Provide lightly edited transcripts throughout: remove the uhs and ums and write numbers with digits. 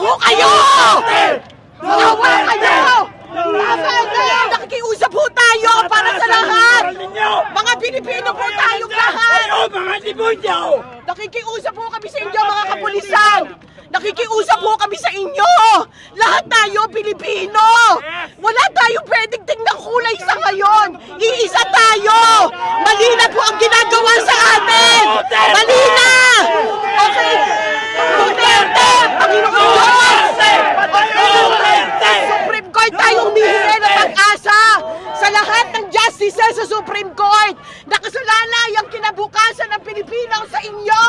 po kayo! Maawa kayo! Nakikiusap po tayo para sa lahat! Mga Pilipino po tayong lahat! Mga demonyo! Nakikiusap po kami sa inyo, mga kapulisan! Nakikiusap po kami sa inyo! Lahat tayo Pilipino! Wala tayong pwedeng tingnan kulay sa ngayon! Iisa tayo! Mali na po ang ginagawa sa amin! Mali na! Okay! Duterte! Panginoon Diyos! Supreme Court tayo humihingi ng pag-asa sa lahat ng justices sa Supreme Court! Nakasalalay ang kinabukasan ng Pilipino sa inyo!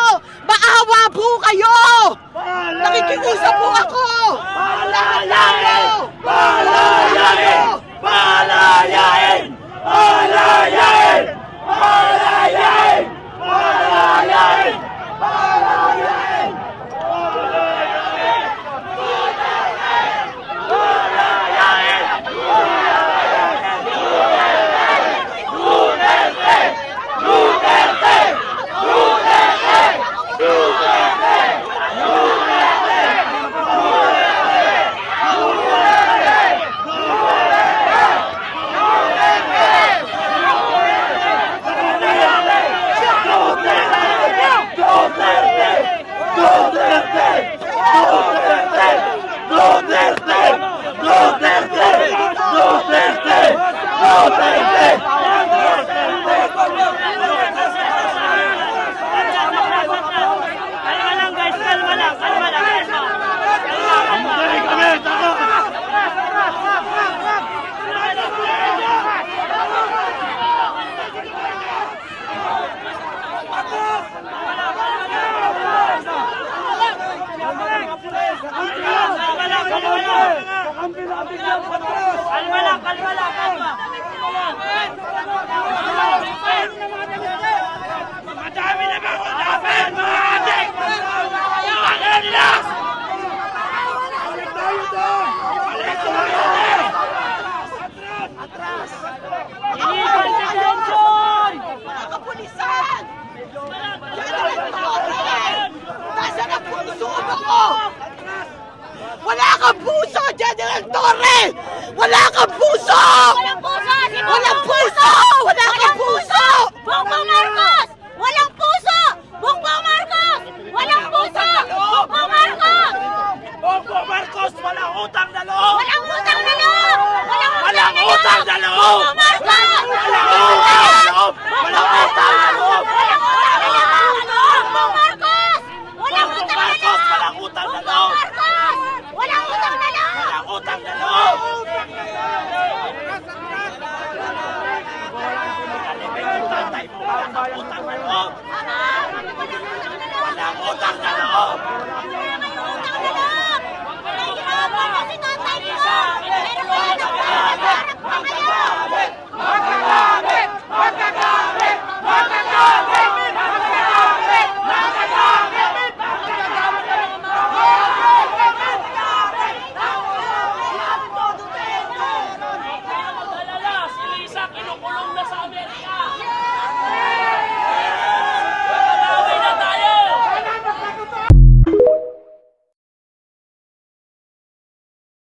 Maawa po kayo! Nakikiusap po ako! Palayain! Palayain! Palayain! Palayain! Palayain! Palayain! Palayain! Madami na ba kung dapat mga adik? Bakit nila? Balik tayo doon! Balik tayo! Atras! Illegal detention! Mga kapulisan! Nasaan ang puso mo? Wala kang puso, General Torre! Wala kang puso! Walang puso! Walang puso! Wala kang puso! Bongbong Marcos! Walang puso! Bongbong Marcos! Walang puso! Bongbong Marcos! Bongbong Marcos, walang utang na loob!